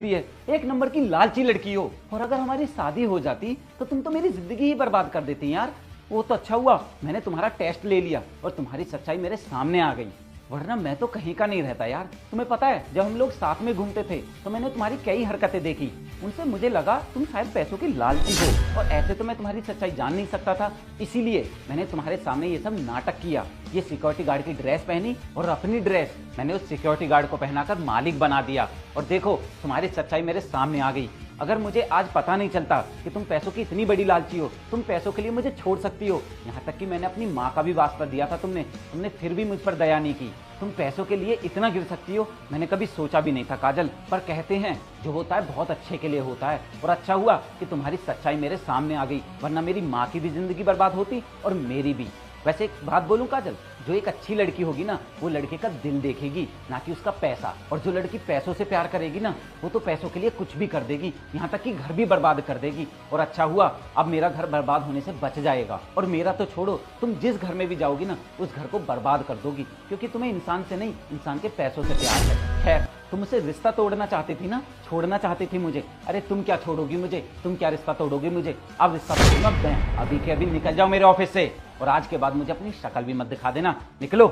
दिखती है, एक नंबर की लालची लड़की हो। और अगर हमारी शादी हो जाती तो तुम तो मेरी जिंदगी ही बर्बाद कर देती यार। वो तो अच्छा हुआ मैंने तुम्हारा टेस्ट ले लिया और तुम्हारी सच्चाई मेरे सामने आ गई, वरना मैं तो कहीं का नहीं रहता यार। तुम्हें पता है जब हम लोग साथ में घूमते थे तो मैंने तुम्हारी कई हरकतें देखी, उनसे मुझे लगा तुम शायद पैसों की लालची हो, और ऐसे तो मैं तुम्हारी सच्चाई जान नहीं सकता था, इसीलिए मैंने तुम्हारे सामने ये सब नाटक किया। ये सिक्योरिटी गार्ड की ड्रेस पहनी और अपनी ड्रेस मैंने उस सिक्योरिटी गार्ड को पहनाकर मालिक बना दिया, और देखो तुम्हारी सच्चाई मेरे सामने आ गई। अगर मुझे आज पता नहीं चलता कि तुम पैसों की इतनी बड़ी लालची हो, तुम पैसों के लिए मुझे छोड़ सकती हो, यहाँ तक कि मैंने अपनी माँ का भी वास्ता दिया था तुमने फिर भी मुझ पर दया नहीं की। तुम पैसों के लिए इतना गिर सकती हो, मैंने कभी सोचा भी नहीं था काजल। पर कहते हैं जो होता है बहुत अच्छे के लिए होता है, और अच्छा हुआ कि तुम्हारी सच्चाई मेरे सामने आ गई, वरना मेरी माँ की भी जिंदगी बर्बाद होती और मेरी भी। वैसे एक बात बोलूं काजल, जो एक अच्छी लड़की होगी ना वो लड़के का दिल देखेगी, ना कि उसका पैसा। और जो लड़की पैसों से प्यार करेगी ना वो तो पैसों के लिए कुछ भी कर देगी, यहाँ तक कि घर भी बर्बाद कर देगी। और अच्छा हुआ अब मेरा घर बर्बाद होने से बच जाएगा, और मेरा तो छोड़ो, तुम जिस घर में भी जाओगी ना उस घर को बर्बाद कर दोगी, क्योंकि तुम्हें इंसान से नहीं इंसान के पैसों से प्यार है। खैर तुम मुझसे रिश्ता तोड़ना चाहती थी ना, छोड़ना चाहती थी मुझे। अरे तुम क्या छोड़ोगी मुझे, तुम क्या रिश्ता तोड़ोगी मुझे। अब रिश्ता तोड़ूंगा मैं, अभी के अभी निकल जाओ मेरे ऑफिस से, और आज के बाद मुझे अपनी शक्ल भी मत दिखा देना, निकलो।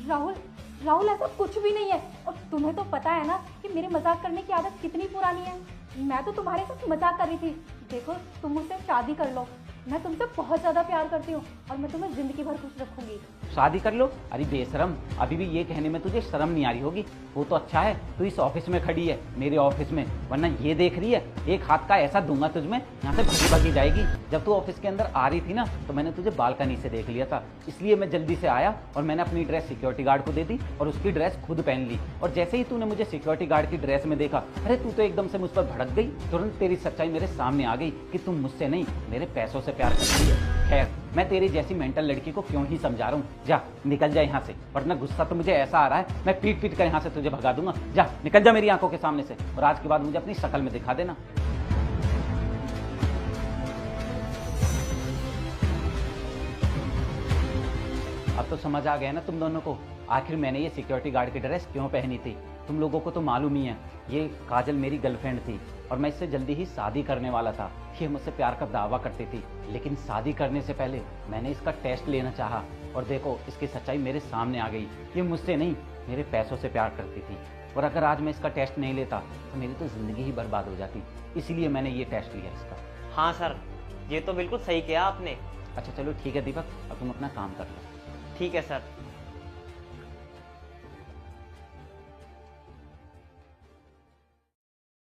राहुल, राहुल ऐसा कुछ भी नहीं है, और तुम्हें तो पता है ना कि मेरे मजाक करने की आदत कितनी पुरानी है। मैं तो तुम्हारे साथ मजाक कर रही थी। देखो तुम मुझसे शादी कर लो, मैं तुमसे बहुत ज्यादा प्यार करती हूँ और मैं तुम्हें जिंदगी भर खुश रखूंगी। शादी कर लो? अरे बेशरम, अभी भी ये कहने में तुझे शर्म नहीं आ रही होगी। वो तो अच्छा है तू इस ऑफिस में खड़ी है, मेरे ऑफिस में, वरना ये देख रही है एक हाथ का ऐसा दूंगा तुझमें, यहाँ से भगी भगी जाएगी। जब तू ऑफिस के अंदर आ रही थी ना तो मैंने तुझे बालकनी से देख लिया था, इसलिए मैं जल्दी से आया और मैंने अपनी ड्रेस सिक्योरिटी गार्ड को दे दी और उसकी ड्रेस खुद पहन ली। और जैसे ही तूने मुझे सिक्योरिटी गार्ड की ड्रेस में देखा, अरे तू तो एकदम से मुझ पर भड़क गई। तुरंत तेरी सच्चाई मेरे सामने आ गई कि तुम मुझसे नहीं मेरे पैसों से प्यार करती है। खैर मैं तेरी जैसी मेंटल लड़की को क्यों ही समझा रहा हूँ, जा निकल जा यहाँ से, वरना गुस्सा तो मुझे ऐसा आ रहा है मैं पीट पीट कर यहाँ से तुझे भगा दूंगा। जा निकल जा मेरी आंखों के सामने से, और आज के बाद मुझे अपनी शक्ल में दिखा देना। अब तो समझ आ गया ना तुम दोनों को, आखिर मैंने ये सिक्योरिटी गार्ड की ड्रेस क्यों पहनी थी। तुम लोगों को तो मालूम ही है ये काजल मेरी गर्लफ्रेंड थी और मैं इससे जल्दी ही शादी करने वाला था। ये मुझसे प्यार का दावा करती थी, लेकिन शादी करने से पहले मैंने इसका टेस्ट लेना चाहा और देखो इसकी सच्चाई मेरे सामने आ गई। ये मुझसे नहीं मेरे पैसों से प्यार करती थी, और अगर आज मैं इसका टेस्ट नहीं लेता तो मेरी तो ज़िंदगी ही बर्बाद हो जाती, इसीलिए मैंने ये टेस्ट लिया इसका। हाँ सर, ये तो बिल्कुल सही किया आपने। अच्छा चलो ठीक है दीपक, अब तुम अपना काम कर लो। ठीक है सर।